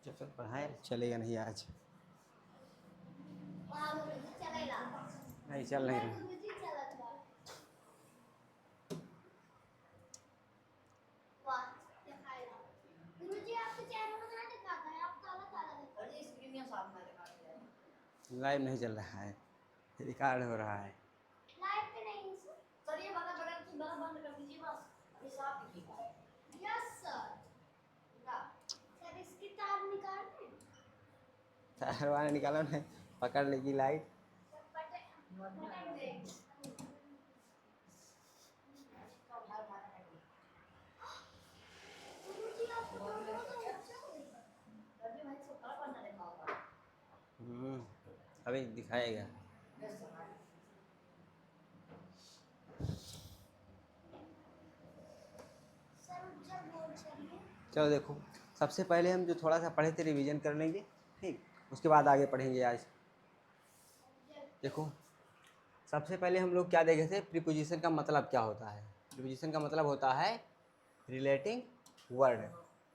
जब तक पढ़ाए चलेगा नहीं आज। नहीं चल नहीं रहा। लाइव नहीं चल रहा है, रिकॉर्ड हो रहा है। लाइव पे नहीं सर, ये बटन बंद कर दीजिए बस, अभी साफ दिखेगा। Yes sir. सर इसकी तार निकाल दें। तार वाला निकालो ना, पकड़ लेगी लाइट। बटन दे। गुरुजी आपको अभी दिखाएगा। चलो देखो, सबसे पहले हम जो थोड़ा सा पढ़े थे रिवीजन कर लेंगे, ठीक, उसके बाद आगे पढ़ेंगे आज। देखो, सबसे पहले हम लोग क्या देखे थे, प्रीपोजिशन का मतलब क्या होता है। प्रीपोजिशन का मतलब होता है रिलेटिंग वर्ड।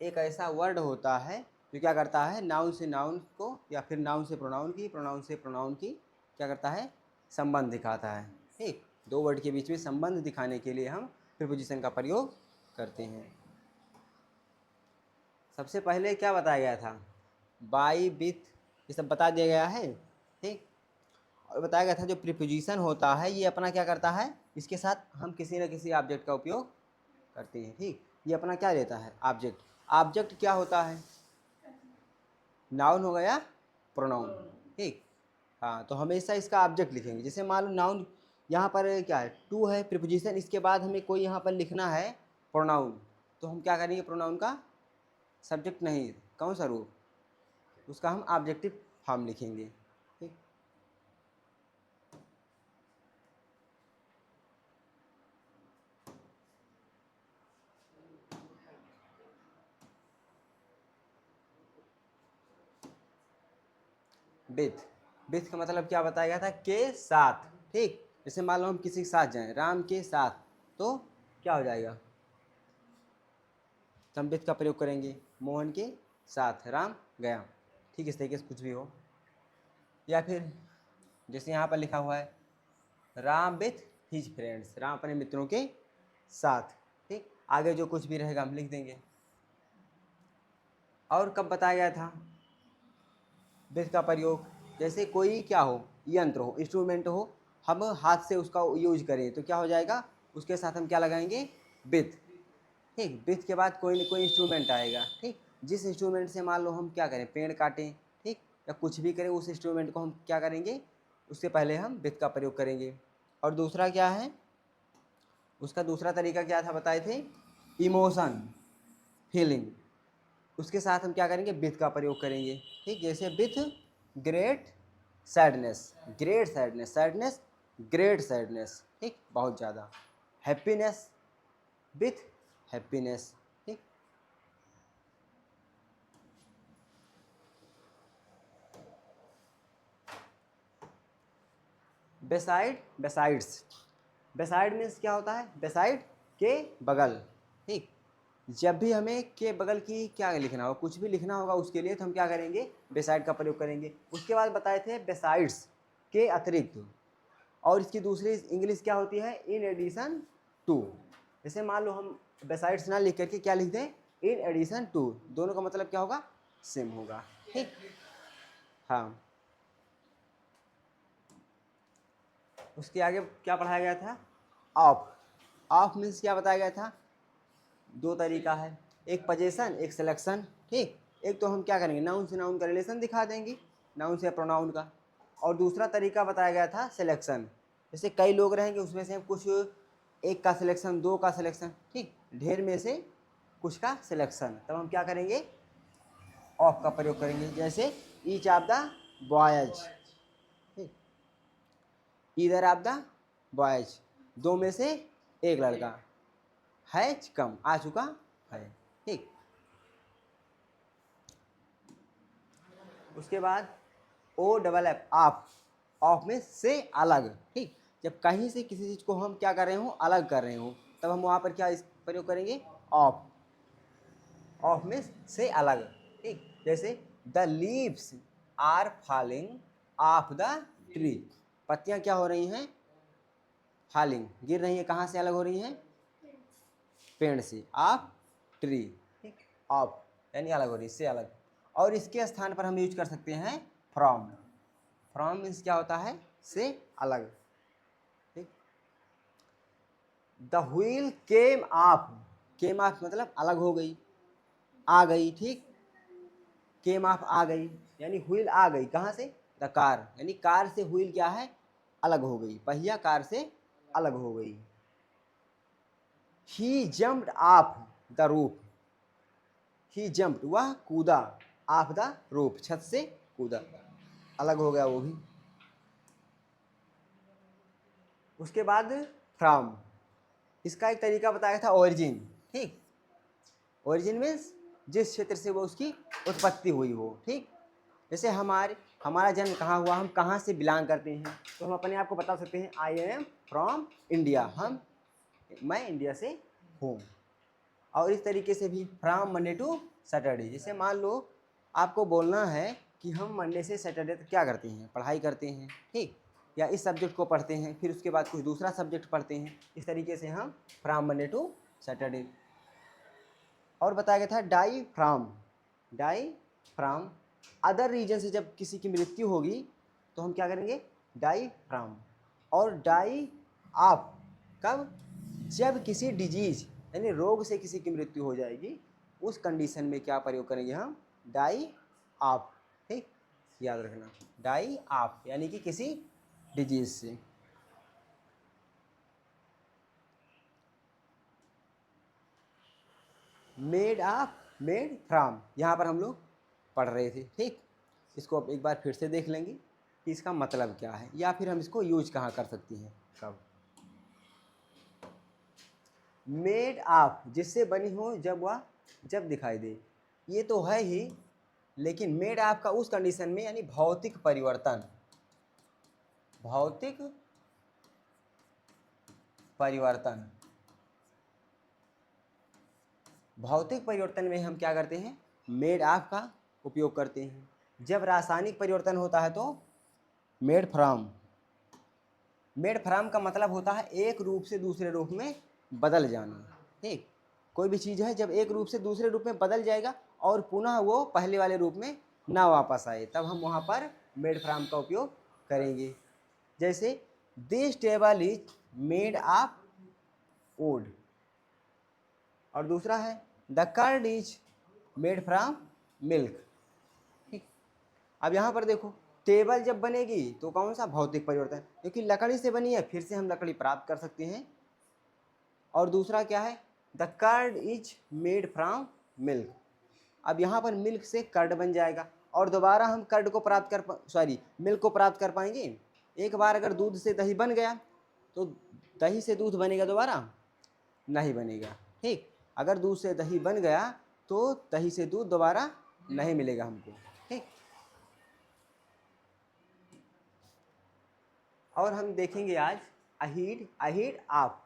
एक ऐसा वर्ड होता है जो क्या करता है, नाउन से नाउन को या फिर नाउन से प्रोनाउन की, प्रोनाउन से प्रोनाउन की क्या करता है, संबंध दिखाता है। ठीक, दो वर्ड के बीच में संबंध दिखाने के लिए हम प्रीपोजिशन का प्रयोग करते हैं। सबसे पहले क्या बताया गया था, बाई, विथ, ये सब बता दिया गया है। ठीक, और बताया गया था जो प्रीपोजिशन होता है ये अपना क्या करता है, इसके साथ हम किसी न किसी ऑब्जेक्ट का उपयोग करते हैं। ठीक, ये अपना क्या लेता है, ऑब्जेक्ट। ऑब्जेक्ट क्या होता है, नाउन हो गया, प्रोनाउन। ठीक, हाँ, तो हमेशा इसका ऑब्जेक्ट लिखेंगे। जैसे मान लो नाउन यहाँ पर क्या है, टू है प्रीपोजिशन, इसके बाद हमें कोई यहाँ पर लिखना है प्रोनाउन, तो हम क्या करेंगे, प्रोनाउन का सब्जेक्ट नहीं, कौन सा रूप, उसका हम ऑब्जेक्टिव फॉर्म लिखेंगे। ठीक, विथ, विथ का मतलब क्या बताया गया था, के साथ। ठीक, जैसे मान लो हम किसी के साथ जाएं, राम के साथ, तो क्या हो जाएगा, तो हम विथ का प्रयोग करेंगे, मोहन के साथ राम गया। ठीक, इस तरीके से कुछ भी हो। या फिर जैसे यहाँ पर लिखा हुआ है Ram with his friends, Ram अपने मित्रों के साथ। ठीक, आगे जो कुछ भी रहेगा हम लिख देंगे। और कब बताया गया था विथ का प्रयोग, जैसे कोई क्या हो, यंत्र हो, इंस्ट्रूमेंट हो, हम हाथ से उसका यूज करें तो क्या हो जाएगा, उसके साथ हम क्या लगाएंगे, विथ। ठीक, विथ के बाद कोई न कोई इंस्ट्रूमेंट आएगा। ठीक, जिस इंस्ट्रूमेंट से मान लो हम क्या करें, पेड़ काटें, ठीक, या कुछ भी करें, उस इंस्ट्रूमेंट को हम क्या करेंगे, उससे पहले हम विथ का प्रयोग करेंगे। और दूसरा क्या है, उसका दूसरा तरीका क्या था बताए थे, इमोशन, फीलिंग, उसके साथ हम क्या करेंगे, विथ का प्रयोग करेंगे। ठीक, जैसे with great sadness, great sadness, sadness great sadness. ठीक, बहुत ज़्यादा। Happiness with happiness. ठीक, बेसाइड, बेसाइड्स, बेसाइड मीन्स क्या होता है, बेसाइड के बगल। ठीक, जब भी हमें के बगल की क्या लिखना हो, कुछ भी लिखना होगा उसके लिए तो हम क्या करेंगे, बेसाइड का प्रयोग करेंगे। उसके बाद बताए थे बेसाइड्स के अतिरिक्त, और इसकी दूसरी इंग्लिश क्या होती है, इन एडिशन टू। जैसे मान लो हम बेसाइड्स ना लिख करके क्या लिख दें, इन एडिशन टू, दोनों का मतलब क्या होगा, सेम होगा। ठीक, हाँ, उसके आगे क्या पढ़ाया गया था, ऑफ। ऑफ मीन्स क्या बताया गया था, दो तरीका है, एक पोजीशन, एक सिलेक्शन। ठीक, एक तो हम क्या करेंगे, नाउन से नाउन का रिलेशन दिखा देंगे, नाउन से प्रोनाउन का। और दूसरा तरीका बताया गया था सिलेक्शन, जैसे कई लोग रहेंगे उसमें से कुछ एक का सिलेक्शन, दो का सिलेक्शन, ठीक, ढेर में से कुछ का सिलेक्शन, तब हम क्या करेंगे, ऑफ का प्रयोग करेंगे। जैसे ईच ऑफ द बॉयज, ठीक, ईदर ऑफ द बॉयज, दो में से एक लड़का, है कम, आ चुका है। ठीक, उसके बाद O double F, off, off में से अलग। ठीक, जब कहीं से किसी चीज़ को हम क्या कर रहे हो, अलग कर रहे हो, तब हम वहाँ पर क्या प्रयोग करेंगे, ऑफ। ऑफ में से अलग, ठीक। जैसे the leaves are falling off the tree, पत्तियां क्या हो रही हैं, फॉलिंग, गिर रही हैं, कहाँ से अलग हो रही हैं, पेड़ से, ऑफ ट्री, ठीक। ऑफ यानी अलग हो रही है, इससे अलग। और इसके स्थान पर हम यूज कर सकते हैं फ्रॉम। फ्रॉम मीन्स क्या होता है, से अलग, ठीक। The wheel came of, came of मतलब अलग हो गई, आ गई, ठीक। केम ऑफ आ गई यानी व्हील आ गई, कहाँ से, द कार, यानी कार से व्हील क्या है, अलग हो गई, पहिया कार से अलग हो गई। He jumped off the roof, he jumped वह कूदा, ऑफ द रूफ छत से कूदा, अलग हो गया वो भी। उसके बाद फ्रॉम, इसका एक तरीका बताया था ओरिजिन, ठीक। ओरिजिन मीन्स जिस क्षेत्र से वो उसकी उत्पत्ति हुई हो, ठीक। जैसे हमारा जन्म कहाँ हुआ, हम कहाँ से बिलोंग करते हैं, तो हम अपने आप को बता सकते हैं आई एम फ्रॉम इंडिया, मैं इंडिया से हूँ। और इस तरीके से भी फ्रॉम मंडे टू सैटरडे, जैसे मान लो आपको बोलना है कि हम मंडे से सैटरडे तक क्या करते हैं, पढ़ाई करते हैं, ठीक। या इस सब्जेक्ट को पढ़ते हैं, फिर उसके बाद कुछ दूसरा सब्जेक्ट पढ़ते हैं, इस तरीके से हम फ्रॉम मंडे टू सैटरडे। और बताया गया था डाई फ्रॉम अदर रीजन से जब किसी की मृत्यु होगी तो हम क्या करेंगे, डाई फ्रॉम। और डाई ऑफ कब, जब किसी डिजीज यानी रोग से किसी की मृत्यु हो जाएगी, उस कंडीशन में क्या प्रयोग करेंगे हम, डाई ऑफ, ठीक। याद रखना, डाई ऑफ यानी कि किसी डिजीज से। मेड ऑफ, मेड फ्रॉम, यहाँ पर हम लोग पढ़ रहे थे, ठीक। इसको अब एक बार फिर से देख लेंगे कि इसका मतलब क्या है, या फिर हम इसको यूज कहाँ कर सकते हैं, कब। मेड ऑफ जिससे बनी हो, जब दिखाई दे, ये तो है ही, लेकिन मेड ऑफ का उस कंडीशन में यानी भौतिक परिवर्तन, भौतिक परिवर्तन, भौतिक परिवर्तन में हम क्या करते हैं, मेड ऑफ का उपयोग करते हैं। जब रासायनिक परिवर्तन होता है तो मेड फ्रॉम। मेड फ्रॉम का मतलब होता है एक रूप से दूसरे रूप में बदल जाना, ठीक। कोई भी चीज़ है जब एक रूप से दूसरे रूप में बदल जाएगा और पुनः वो पहले वाले रूप में ना वापस आए, तब हम वहाँ पर मेड फ्रॉम का उपयोग करेंगे। जैसे this table is made of wood, और दूसरा है the curd is made from milk, ठीक। अब यहाँ पर देखो, टेबल जब बनेगी तो कौन सा भौतिक परिवर्तन, क्योंकि लकड़ी से बनी है, फिर से हम लकड़ी प्राप्त कर सकते हैं। और दूसरा क्या है, the curd is made from milk, अब यहाँ पर मिल्क से कर्ड बन जाएगा, और दोबारा हम कर्ड को प्राप्त कर मिल्क को प्राप्त कर पाएंगे। एक बार अगर दूध से दही बन गया तो दही से दूध बनेगा दोबारा, नहीं बनेगा, ठीक। अगर दूध से दही बन गया तो दही से दूध दोबारा नहीं मिलेगा हमको, ठीक। और हम देखेंगे आज अहीड ऑफ।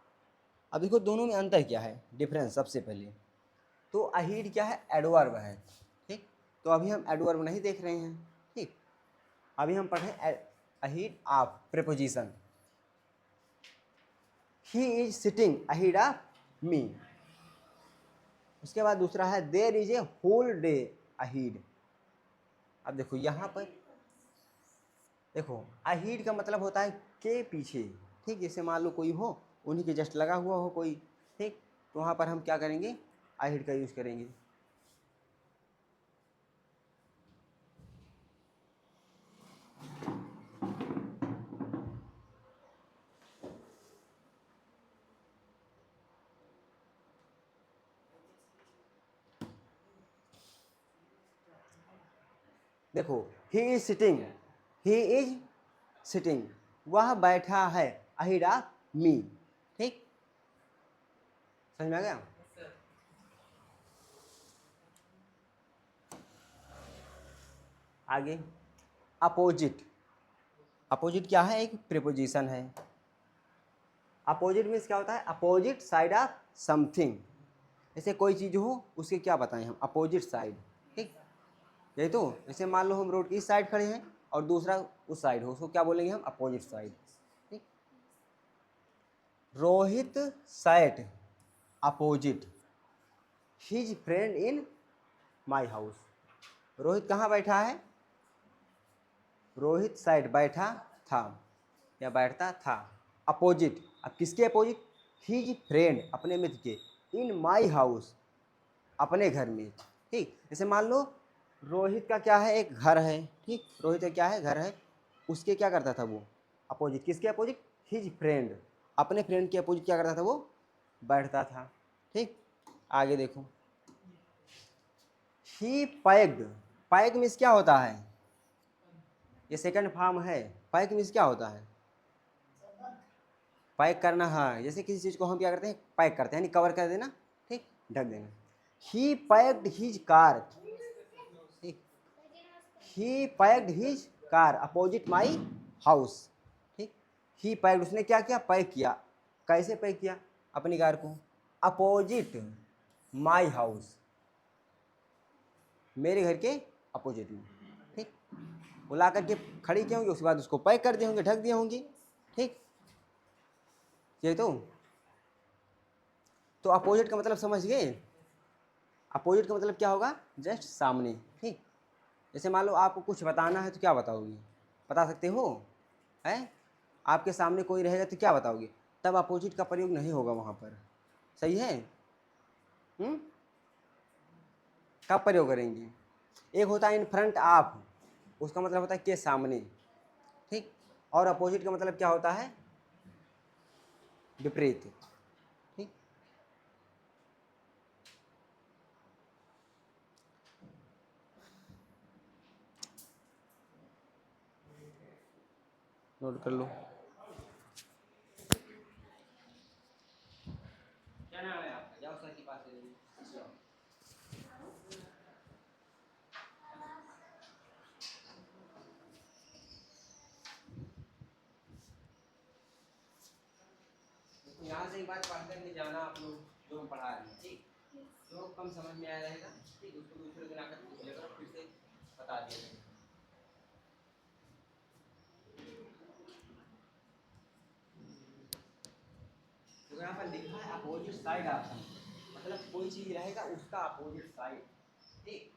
अब देखो दोनों में अंतर क्या है, डिफरेंस। सबसे पहले तो अहीड क्या है, एडवर्ब है, ठीक। तो अभी हम एडवर्ब नहीं देख रहे हैं, ठीक। अभी हम पढ़े ahead of preposition. He is sitting ahead of me. उसके बाद दूसरा है there is a whole day ahead. अब देखो यहाँ पर देखो, अहीड का मतलब होता है के पीछे, ठीक। जैसे मान लो कोई हो, उन्हीं के जस्ट लगा हुआ हो कोई, ठीक। तो वहाँ पर हम क्या करेंगे, अहीड का यूज करेंगे। देखो ही is sitting, he is sitting, वह बैठा है, अहीड ऑफ मी, ठीक। समझ में आ गया। आगे अपोजिट। अपोजिट क्या है, एक प्रीपोजिशन है। अपोजिट मीन्स क्या होता है? Opposite side of something. जैसे कोई चीज़ हो उसके क्या बताएं हम? Opposite side. ठीक, यही तो। जैसे मान लो हम रोड की इस साइड खड़े हैं और दूसरा उस साइड हो, उसको क्या बोलेंगे हम? Opposite side. ठीक, Rohit sat opposite his friend in my house. Rohit कहाँ बैठा है? रोहित साइड बैठा था या बैठता था, अपोजिट। अब किसके अपोजिट? हिज फ्रेंड, अपने मित्र के, इन माई हाउस, अपने घर में। ठीक, जैसे मान लो रोहित का क्या है? एक घर है। ठीक, रोहित का क्या है? घर है। उसके क्या करता था वो? अपोजिट। किसके अपोजिट? हिज फ्रेंड, अपने फ्रेंड के अपोजिट क्या करता था वो? बैठता था। ठीक, आगे देखो। ही पैक्ड, पैक मीन्स क्या होता है? ये सेकंड फॉर्म है। पैक मीन्स क्या होता है? पैक करना। हाँ, जैसे किसी चीज़ को हम क्या करते हैं? पैक करते हैं, यानी कवर कर देना। ठीक, ढक देना। He parked his car. ठीक, he parked his car opposite my house. ठीक, ही पैक्ड, उसने क्या किया? पैक किया। कैसे पैक किया अपनी कार को? अपोजिट माई हाउस, मेरे घर के अपोजिट में। ठीक, वो ला करके खड़ी की होंगी, उसके बाद उसको पैक कर दिए होंगे, ढक दिए होंगी। ठीक, ये तो अपोजिट का मतलब समझ गए? अपोजिट का मतलब क्या होगा? जस्ट सामने। ठीक, जैसे मान लो आपको कुछ बताना है तो क्या बताओगे? बता सकते हो? है, आपके सामने कोई रहेगा तो क्या बताओगे? तब अपोजिट का प्रयोग नहीं होगा वहाँ पर। सही है? कब प्रयोग करेंगे? एक होता है इन फ्रंट ऑफ, उसका मतलब होता है के सामने। ठीक, और अपोजिट का मतलब क्या होता है? विपरीत। ठीक, नोट कर लो। क्या नाम है आपका? जाओ सर के पास ले लो। यहाँ से एक बात पढ़ करके जाना आप लोग, जो हम पढ़ा रहे हैं। ठीक, जो कम समझ में आया रहेगा, ठीक, उसको दूसरे दिन आकर पूछ लेगा, फिर से बता दिया। तो यहाँ पर लिखा है अपोजिट साइड ऑप्शन, मतलब कोई चीज़ रहेगा उसका अपोजिट साइड। ठीक,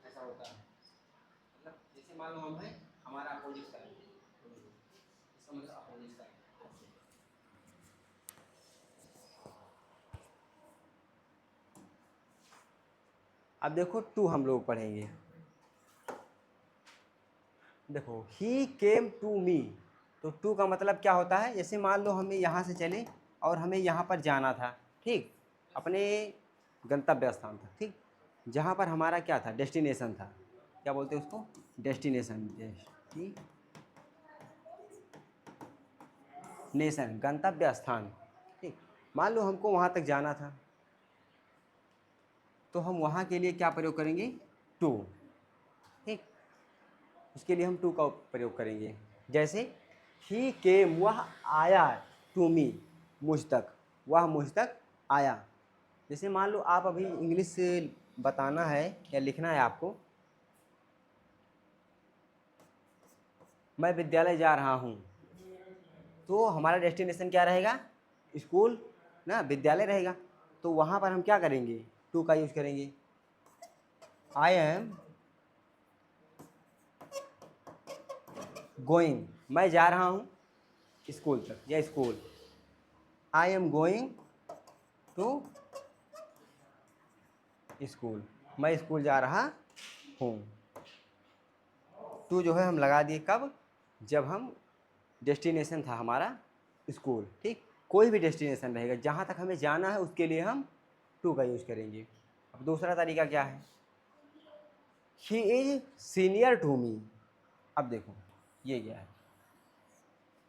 ऐसा होता है। मतलब जैसे मान लो हम हैं, हमारा अपोजिट साइड, इसका मतलब अपोजिट साइड। अब देखो टू हम लोग पढ़ेंगे। देखो ही केम टू मी, तो टू का मतलब क्या होता है? जैसे मान लो हमें यहाँ से चले और हमें यहाँ पर जाना था। ठीक, अपने गंतव्य स्थान था। ठीक, जहाँ पर हमारा क्या था? डेस्टिनेशन था। क्या बोलते हैं उसको? डेस्टिनेशन। नेशन, गंतव्य स्थान। ठीक, मान लो हमको वहाँ तक जाना था, तो हम वहाँ के लिए क्या प्रयोग करेंगे? टू। ठीक, उसके लिए हम टू का प्रयोग करेंगे। जैसे ही केम, वह आया, टू मी, मुझ तक, वह मुझ तक आया। जैसे मान लो आप अभी इंग्लिश से बताना है या लिखना है आपको, मैं विद्यालय जा रहा हूँ, तो हमारा डेस्टिनेशन क्या रहेगा? स्कूल ना, विद्यालय रहेगा। तो वहाँ पर हम क्या करेंगे? टू का यूज करेंगे। आई एम गोइंग, मैं जा रहा हूँ स्कूल तक या school. I am going to school, मैं स्कूल जा रहा हूँ। टू जो है हम लगा दिए कब? जब हम डेस्टिनेशन था हमारा स्कूल। ठीक, कोई भी डेस्टिनेशन रहेगा, जहाँ तक हमें जाना है उसके लिए हम टू का यूज करेंगे। अब दूसरा तरीका क्या है? He is senior to me. अब देखो ये क्या है?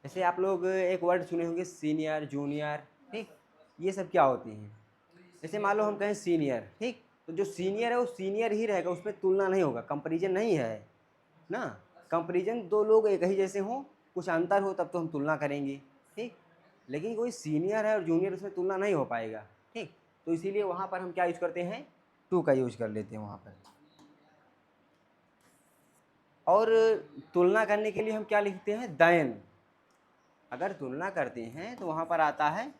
जैसे आप लोग एक वर्ड सुने होंगे, सीनियर, जूनियर। ठीक, ये सब क्या होते हैं? जैसे मान लो हम कहें सीनियर। ठीक, तो जो सीनियर है वो सीनियर ही रहेगा, उसमें तुलना नहीं होगा, कंपैरिजन नहीं है ना। कंपैरिजन दो लोग एक ही जैसे हों, कुछ अंतर हो तब तो हम तुलना करेंगे। ठीक, लेकिन कोई सीनियर है और जूनियर उसमें तुलना नहीं हो पाएगा, ठीक। तो इसीलिए वहाँ पर हम क्या यूज करते हैं, टू का यूज कर लेते हैं वहाँ पर। और तुलना करने के लिए हम क्या लिखते हैं, दैन। अगर तुलना करते हैं तो वहाँ पर आता है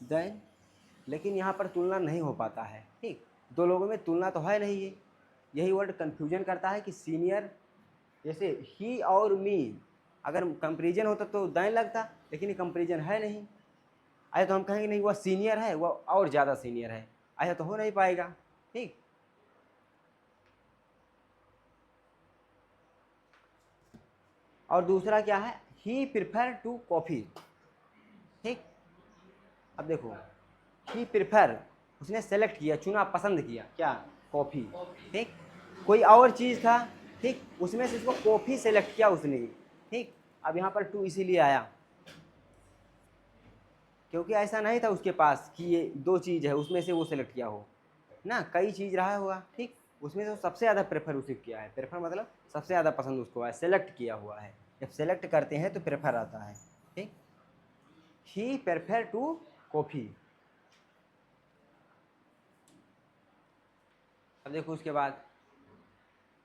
दैन, लेकिन यहाँ पर तुलना नहीं हो पाता है, ठीक। दो लोगों में तुलना तो है नहीं है, यही वर्ड कन्फ्यूजन करता है कि सीनियर, जैसे ही और मी, अगर कंपेरिजन होता तो दैन लगता, लेकिन ये कंपेरिजन है नहीं। ऐसा तो हम कहेंगे नहीं वह सीनियर है, वह और ज़्यादा सीनियर है, ऐसा तो हो नहीं पाएगा, ठीक। और दूसरा क्या है, ही प्रिफर टू कॉफ़ी, ठीक। अब देखो, ही प्रिफर, उसने सेलेक्ट किया, चुना, पसंद किया क्या, कॉफ़ी, ठीक। कोई और चीज़ था, ठीक, उसमें से उसको कॉफ़ी सेलेक्ट किया उसने, ठीक। अब यहाँ पर टू इसीलिए आया क्योंकि ऐसा नहीं था उसके पास कि ये दो चीज़ है उसमें से वो सेलेक्ट किया हो ना, कई चीज़ रहा हुआ, ठीक। उसमें से सबसे ज़्यादा प्रेफर उसे किया है, प्रेफर मतलब सबसे ज़्यादा पसंद उसको है, सेलेक्ट किया हुआ है। जब सेलेक्ट करते हैं तो प्रेफर आता है, ठीक। ही प्रेफर टू कॉफ़ी। अब देखो उसके बाद,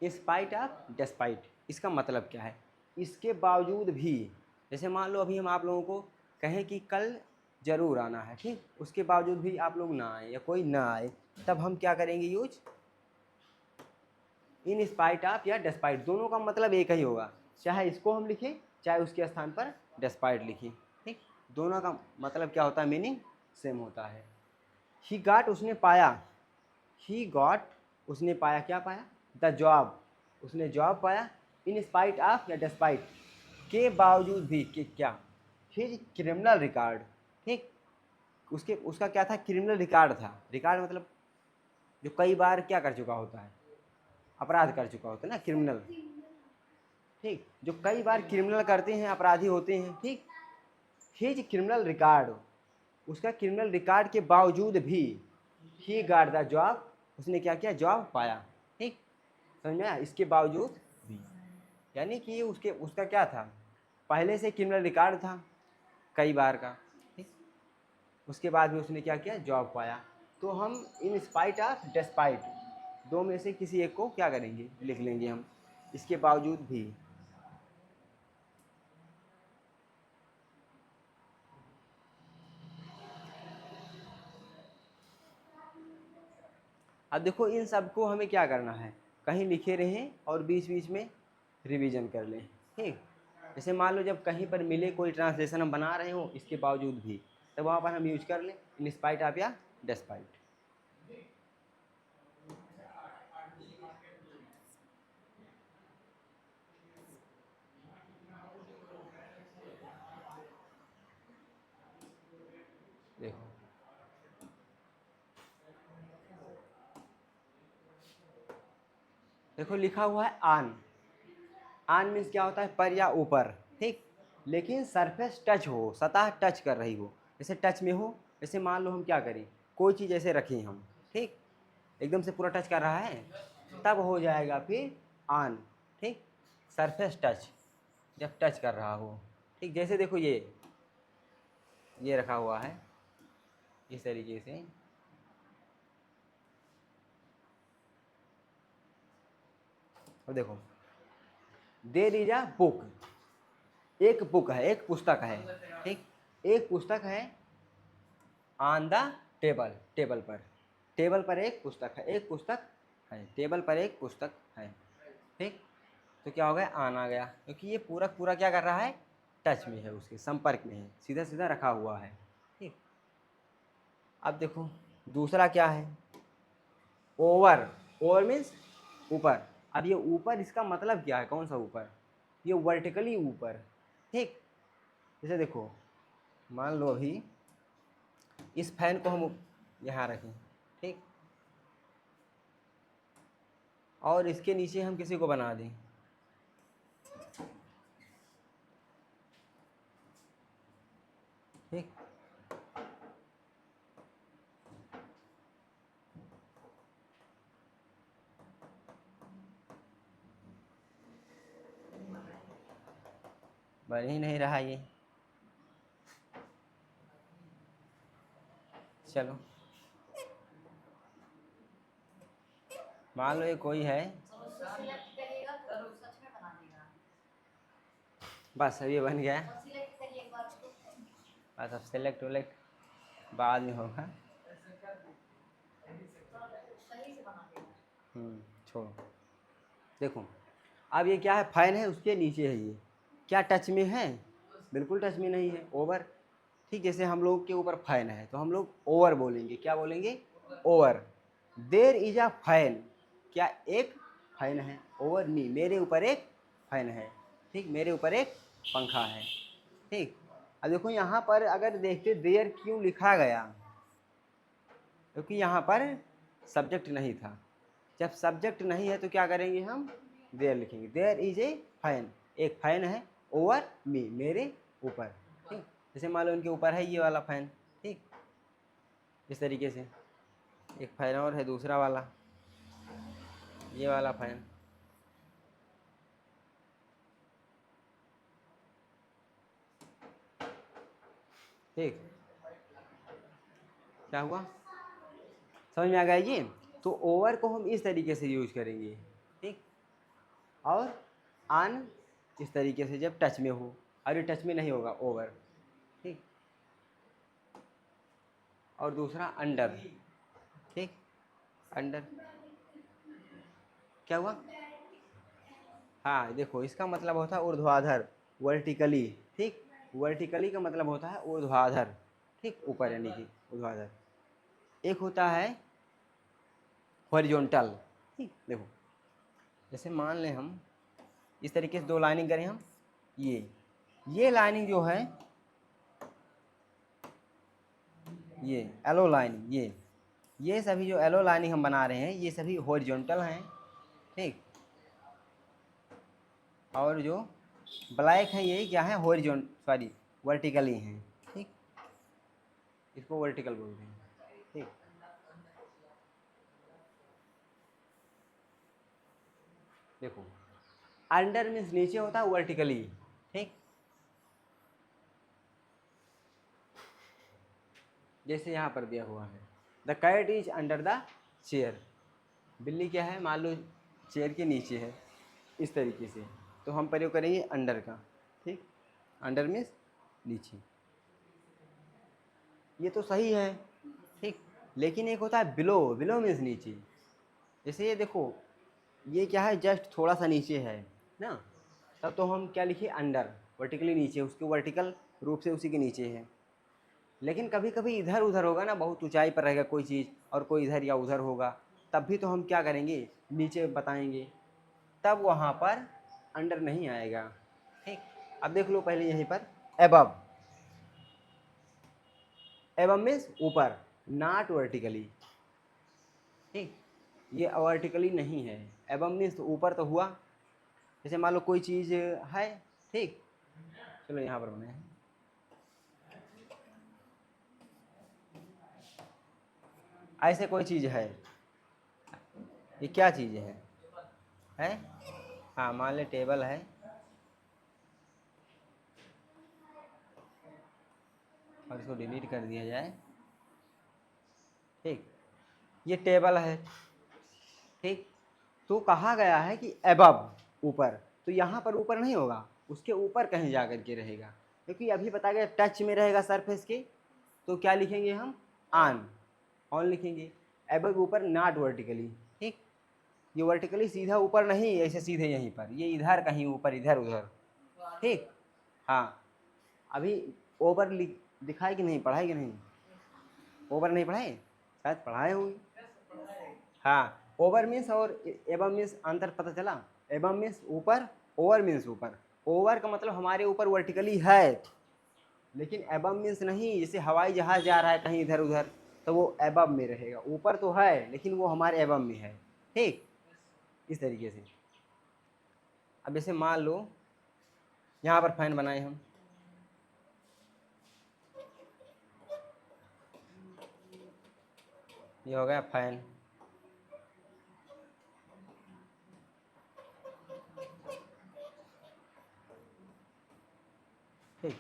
स्पाइट ऑफ डेस्पाइट, इसका मतलब क्या है, इसके बावजूद भी। जैसे मान लो अभी हम आप लोगों को कहें कि कल ज़रूर आना है, ठीक, उसके बावजूद भी आप लोग ना आए या कोई ना आए, तब हम क्या करेंगे यूज, इन स्पाइट ऑफ या डेस्पाइट, दोनों का मतलब एक ही होगा, चाहे इसको हम लिखें चाहे उसके स्थान पर डेस्पाइट लिखें, ठीक। दोनों का मतलब क्या होता है, मीनिंग सेम होता है। ही गॉट, उसने पाया, ही गॉट, उसने पाया, क्या पाया, द जॉब, उसने जॉब पाया, इन स्पाइट ऑफ या डिस्पाइट, के बावजूद भी, कि क्या, हिज क्रिमिनल रिकॉर्ड, ठीक। उसके उसका क्या था, क्रिमिनल रिकॉर्ड था, रिकॉर्ड मतलब जो कई बार क्या कर चुका होता है, अपराध कर चुका होता है ना, क्रिमिनल, ठीक, जो कई बार क्रिमिनल करते हैं, अपराधी होते हैं, ठीक। हिज क्रिमिनल रिकॉर्ड, उसका क्रिमिनल रिकॉर्ड के बावजूद भी, ही गॉट द जॉब, उसने क्या किया, जॉब पाया, ठीक। समझ में आया, इसके बावजूद भी, यानी कि उसके उसका क्या था, पहले से क्रिमिनल रिकॉर्ड था कई बार का, ठीक। उसके बाद भी उसने क्या किया, जॉब पाया। तो हम इन स्पाइट ऑफ डेस्पाइट, दो में से किसी एक को क्या करेंगे, लिख लेंगे हम, इसके बावजूद भी। अब देखो इन सबको हमें क्या करना है, कहीं लिखे रहें और बीच बीच में रिवीजन कर लें, ठीक। जैसे मान लो जब कहीं पर मिले, कोई ट्रांसलेशन हम बना रहे हो इसके बावजूद भी, तब वहाँ पर हम यूज कर लें इन स्पाइट ऑफ या डेस्पाइट। देखो, देखो लिखा हुआ है आन, आन मीन्स क्या होता है, पर या ऊपर, ठीक। लेकिन सरफेस टच हो, सतह टच कर रही हो, जैसे टच में हो, जैसे मान लो हम क्या करें, कोई चीज़ ऐसे रखें हम, ठीक, एकदम से पूरा टच कर रहा है, तब हो जाएगा फिर आन, ठीक। सरफेस टच, जब टच कर रहा हो, ठीक। जैसे देखो ये रखा हुआ है इस तरीके से, अब देखो, देयर इज अ बुक, एक बुक है, एक पुस्तक है, ठीक। एक पुस्तक है ऑन द टेबल, टेबल पर एक पुस्तक है, एक पुस्तक है, टेबल पर एक पुस्तक है, ठीक। तो क्या हो गया, आन आ गया, क्योंकि ये पूरा पूरा क्या कर रहा है, टच में है, उसके संपर्क में है, सीधा सीधा रखा हुआ है, ठीक। अब देखो दूसरा क्या है, ओवर, ओवर मीन्स ऊपर। अब ये ऊपर, इसका मतलब क्या है, कौन सा ऊपर, ये वर्टिकली ऊपर, ठीक। जैसे देखो, मान लो अभी इस फैन को हम यहाँ रखें, ठीक, और इसके नीचे हम किसी को बना दें, ठीक। बन ही नहीं रहा ये, चलो मान लो ये कोई है, अब उसको सिलेक्ट करिएगा तो वो सच में बना देगा। बस अब ये बन गया। और सिलेक्ट करिए एक बार उसको। बस अब सेलेक्ट वेलेक्ट बाद में होगा। तो सही से बना देगा। छोड़ो। देखो अब ये क्या है, फैन है उसके नीचे है, ये क्या टच में है? बिल्कुल टच में नहीं है, ओवर। ठीक, जैसे हम लोग के ऊपर फैन है तो हम लोग ओवर बोलेंगे, क्या बोलेंगे? Over. There is a fan, क्या एक फैन है? ओवर मी, मेरे ऊपर एक फैन है। ठीक, मेरे ऊपर एक पंखा है। ठीक, अब देखो यहाँ पर अगर देखते देर क्यों लिखा गया, क्योंकि यहाँ पर सब्जेक्ट नहीं था। जब सब्जेक्ट नहीं है तो क्या करेंगे हम? देयर लिखेंगे। देयर इज ए फैन, एक फैन है, ओवर मी, मेरे ऊपर। ठीक, जैसे मान लो इनके ऊपर है ये वाला फैन। ठीक, इस तरीके से एक फैन और है, दूसरा वाला ये वाला फैन। ठीक, क्या हुआ? समझ में आ गया ये? तो ओवर को हम इस तरीके से यूज करेंगे। ठीक, और ऑन इस तरीके से जब टच में हो, और ये टच में नहीं होगा, ओवर। ठीक, और दूसरा अंडर। ठीक, अंडर क्या हुआ? हाँ देखो, इसका मतलब होता है ऊर्ध्वाधर, वर्टिकली। ठीक, वर्टिकली का मतलब होता है ऊर्ध्वाधर। ठीक, ऊपर यानी कि ऊर्ध्वाधर। एक होता है हॉरिजॉन्टल। ठीक, देखो जैसे मान लें हम इस तरीके से दो लाइनिंग करें हम, ये लाइनिंग जो है, ये एलो लाइनिंग, ये सभी जो एलो लाइनिंग हम बना रहे हैं ये सभी हॉरिजॉन्टल हैं। ठीक, और जो ब्लैक है ये क्या है? सॉरी, वर्टिकली हैं। ठीक, इसको वर्टिकल बोलते हैं। ठीक, देखो अंडर मीन्स नीचे होता है, वर्टिकली। ठीक, जैसे यहाँ पर दिया हुआ है, the cat is under the chair. बिल्ली क्या है? मान लो चेयर के नीचे है, इस तरीके से, तो हम प्रयोग करेंगे अंडर का। ठीक, अंडर मीन्स नीचे, ये तो सही है। ठीक, लेकिन एक होता है बिलो, बिलो मीन्स नीचे। जैसे ये देखो, ये क्या है? जस्ट थोड़ा सा नीचे है ना, तब तो हम क्या लिखिए? अंडर, वर्टिकली नीचे, उसके वर्टिकल रूप से उसी के नीचे है। लेकिन कभी कभी इधर उधर होगा ना, बहुत ऊंचाई पर रहेगा कोई चीज़ और कोई इधर या उधर होगा, तब भी तो हम क्या करेंगे? नीचे बताएंगे, तब वहाँ पर अंडर नहीं आएगा। ठीक, अब देख लो पहले यहीं पर एबव, एबव मीन्स ऊपर, नॉट वर्टिकली। ठीक, ये वर्टिकली नहीं है, एबव मीन्स ऊपर तो हुआ। जैसे मान लो कोई चीज़ है, ठीक, चलो यहाँ पर बनाए, ऐसे कोई चीज़ है, ये क्या चीज़ है? हाँ मान ले टेबल है, और इसको डिलीट कर दिया जाए। ठीक, ये टेबल है। ठीक, तो कहा गया है कि एबव, ऊपर, तो यहाँ पर ऊपर नहीं होगा, उसके ऊपर कहीं जा कर के रहेगा, क्योंकि अभी बताया गया टच में रहेगा सरफेस के। तो क्या लिखेंगे हम? ऑन लिखेंगे। एबव ऊपर, नॉट वर्टिकली। ठीक, ये वर्टिकली सीधा ऊपर नहीं, ऐसे सीधे यहीं पर, ये इधर कहीं ऊपर, इधर उधर। ठीक, हाँ, अभी ओवर दिखाए कि नहीं, पढ़ाए कि नहीं? ओवर नहीं पढ़ाए, शायद पढ़ाए होंगे। हाँ, ओवर मीन्स और एबव मीन्स अंतर पता चला? एबव मीन्स ऊपर, ओवर मीन्स ऊपर। ओवर का मतलब हमारे ऊपर वर्टिकली है, लेकिन एबव मीन्स नहीं, जैसे हवाई जहाज जा रहा है कहीं इधर उधर, तो वो एबव में रहेगा, ऊपर तो है लेकिन वो हमारे एबव में है। ठीक, इस तरीके से। अब जैसे मान लो यहाँ पर फैन बनाए हम, ये हो गया फैन। ठीक,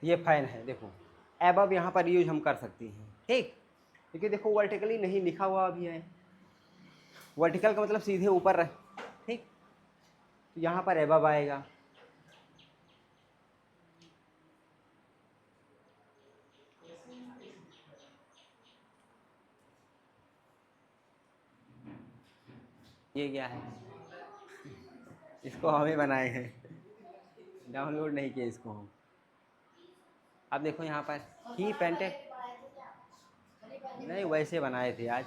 ये फैन है, देखो एबव यहाँ पर यूज हम कर सकते हैं। ठीक, क्योंकि देखो वर्टिकली नहीं लिखा हुआ अभी है, वर्टिकल का मतलब सीधे ऊपर रह, ठीक। तो यहाँ पर एबव आएगा। ये क्या है, इसको हमें बनाए हैं, डाउनलोड नहीं किया इसको हम। अब देखो यहाँ पर ही पेंटेड, नहीं वैसे बनाए थे आज।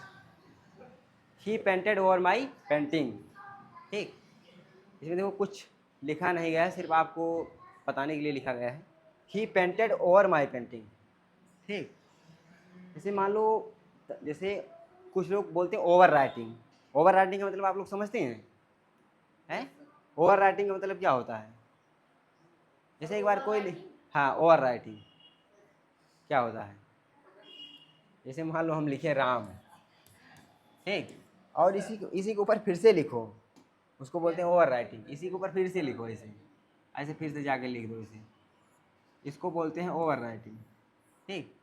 ही पेंटेड ओवर माई पेंटिंग, ठीक। इसमें देखो कुछ लिखा नहीं गया है, सिर्फ आपको बताने के लिए लिखा गया है, ही पेंटेड ओवर माई पेंटिंग, ठीक। जैसे मान लो, जैसे कुछ लोग बोलते हैं ओवर राइटिंग। ओवर राइटिंग का मतलब आप लोग समझते हैं? ओवर राइटिंग का मतलब क्या होता है? जैसे एक बार हाँ, ओवर राइटिंग क्या होता है? जैसे मान लो हम लिखे राम, ठीक, और इसी के ऊपर फिर से लिखो, उसको बोलते हैं ओवर राइटिंग। इसी के ऊपर फिर से लिखो, ऐसे ऐसे फिर से जाके लिख दो इसे, इसको बोलते हैं ओवर राइटिंग, ठीक।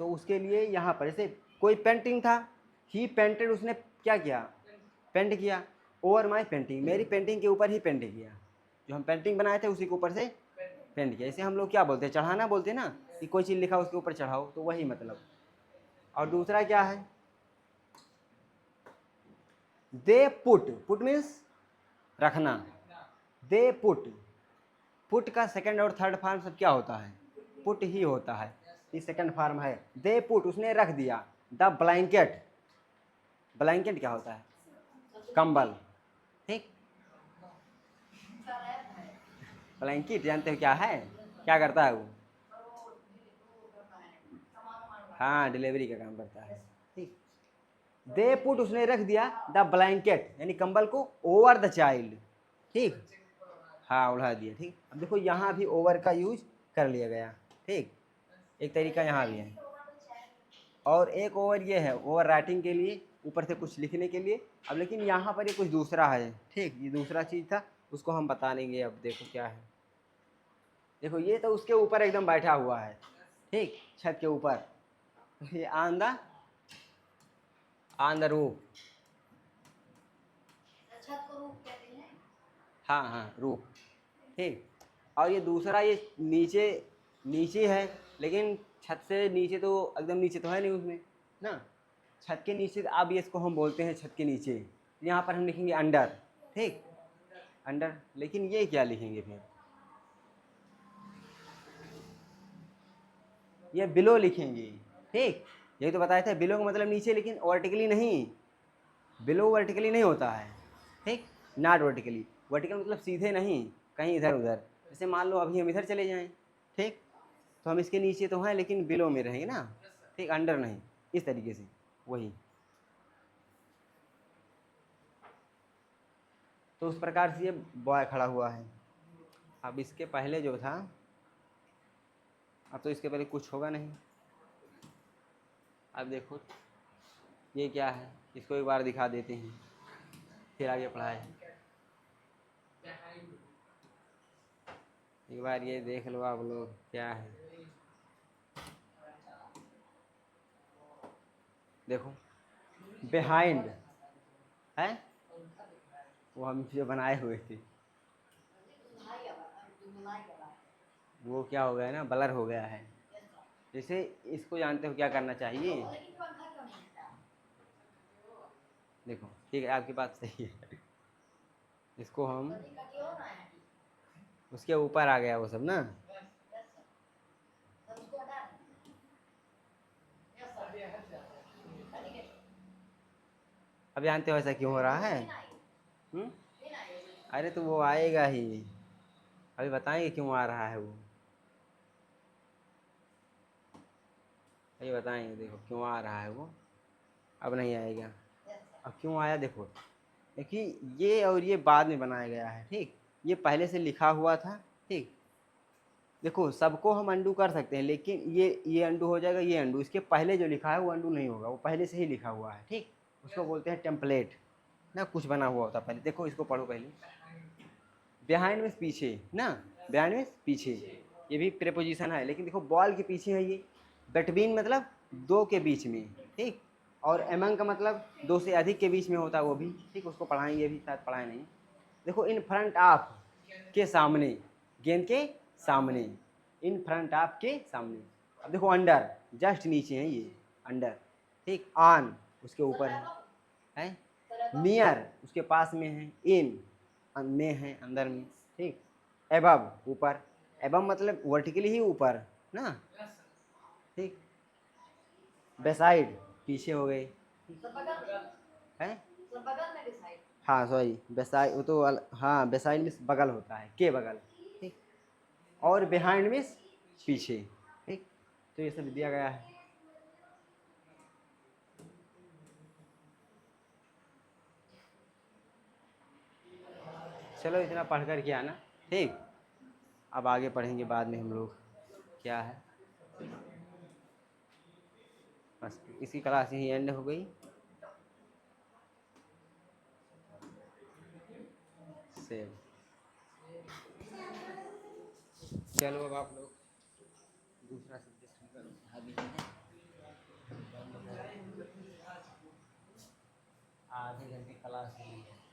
तो उसके लिए यहाँ पर जैसे कोई पेंटिंग था, ही पेंटेड, उसने क्या किया, पेंट किया, ओवर माई पेंटिंग, मेरी पेंटिंग के ऊपर ही पेंट किया, जो हम पेंटिंग बनाए थे उसी के ऊपर से पेंट किया। इसे हम लोग क्या बोलते हैं, चढ़ाना बोलते हैं ना, कि कोई चीज़ लिखा उसके ऊपर चढ़ाओ, तो वही मतलब। और दूसरा क्या है, दे पुट, पुट मीन्स रखना, दे पुट, पुट का सेकंड और थर्ड फॉर्म सब क्या होता है, पुट ही होता है। ये सेकंड फॉर्म है, दे पुट, उसने रख दिया, द ब्लैंकेट, ब्लैंकेट क्या होता है, कंबल, ठीक। ब्लैंकेट जानते हो क्या है, क्या करता है वो? हाँ, डिलीवरी का काम करता है, ठीक। दे पुट, उसने रख दिया, द ब्लैंकेट यानी कंबल को, ओवर द चाइल्ड, ठीक। हाँ, उड़ा दिया, ठीक। अब देखो यहाँ भी ओवर का यूज कर लिया गया, ठीक। एक तरीका यहाँ भी है, और एक ओवर ये है, ओवर राइटिंग के लिए, ऊपर से कुछ लिखने के लिए। अब लेकिन यहाँ पर ये कुछ दूसरा है, ठीक, ये दूसरा चीज़ था, उसको हम बता लेंगे। अब देखो क्या है, देखो ये तो उसके ऊपर एकदम बैठा हुआ है, ठीक, छत के ऊपर। तो ये ऑन द रूफ, छत को रूफ कहते हैं। हाँ हाँ, रूफ, ठीक। और ये दूसरा, ये नीचे, नीचे है, लेकिन छत से नीचे तो एकदम नीचे तो है नहीं उसमें ना, छत के नीचे। अब ये इसको हम बोलते हैं छत के नीचे, यहाँ पर हम लिखेंगे अंडर, ठीक, अंडर। लेकिन ये क्या लिखेंगे फिर, ये बिलो लिखेंगे, ठीक। यही तो बताए थे, बिलो का मतलब नीचे, लेकिन वर्टिकली नहीं, बिलो वर्टिकली नहीं होता है, ठीक, नॉट वर्टिकली। वर्टिकल मतलब सीधे नहीं, कहीं इधर उधर। जैसे मान लो अभी हम इधर चले जाएं, ठीक, तो हम इसके नीचे तो हैं लेकिन बिलो में रहेंगे ना, ठीक, अंडर नहीं, इस तरीके से, वही। तो उस प्रकार से ये बॉय खड़ा हुआ है। अब इसके पहले जो था, अब तो इसके पहले कुछ होगा नहीं। अब देखो ये क्या है, इसको एक बार दिखा देते हैं, फिर आगे पढ़ाए। एक बार ये देख लो आप लोग क्या है, देखो बिहाइंड है, वो हम जो बनाए हुए थे, वो क्या हो गया ना, ब्लर हो गया है। जैसे इसको जानते हो क्या करना चाहिए, देखो ठीक है, आपकी बात सही है। इसको हम, उसके ऊपर आ गया वो सब ना, अब जानते हो ऐसा क्यों हो रहा है? हम्म? अरे तो वो आएगा ही, अभी बताएंगे क्यों आ रहा है वो, अभी बताएंगे, देखो क्यों आ रहा है वो, अब नहीं आएगा। अब क्यों आया देखो, क्योंकि ये और ये बाद में बनाया गया है, ठीक, ये पहले से लिखा हुआ था, ठीक। देखो सबको हम अंडू कर सकते हैं, लेकिन ये अंडू हो जाएगा, ये अंडू, इसके पहले जो लिखा है वो अंडू नहीं होगा, वो पहले से ही लिखा हुआ है, ठीक। उसको बोलते हैं टेम्पलेट ना, कुछ बना हुआ होता है पहले। देखो इसको पढ़ो पहले, बिहाइंड मीन्स पीछे ना, बिहाइंड मीन्स पीछे, ये भी प्रेपोजिशन है, लेकिन देखो बॉल के पीछे है ये, बिटवीन मतलब दो के बीच में, ठीक। और एमंग का मतलब दो से अधिक के बीच में होता है वो भी, ठीक। उसको पढ़ाएंगे, अभी शायद पढ़ाए नहीं। देखो इन फ्रंट ऑफ के सामने, गेंद के सामने, इन फ्रंट ऑफ के सामने। अब देखो अंडर, जस्ट नीचे है ये अंडर, ठीक। ऑन उसके ऊपर है, नियर उसके पास में है, इन में है अंदर में, ठीक। एबव ऊपर, एबव मतलब वर्टिकली ही ऊपर ना, ठीक। बेसाइड पीछे हो गए, है। हाँ सॉरी, बेसाइड वो तो हाँ, बेसाइड मीन्स बगल होता है, के बगल, ठीक। और बिहाइंड मीन्स पीछे, ठीक। तो ये सब दिया गया है। चलो इतना पढ़ कर के आना, ठीक। अब आगे पढ़ेंगे बाद में हम लोग क्या है। बस इसी क्लास ही एंड हो गई। सेव। चलो अब आप लोग दूसरा सब्जेक्ट अभी आधे घंटे क्लास है।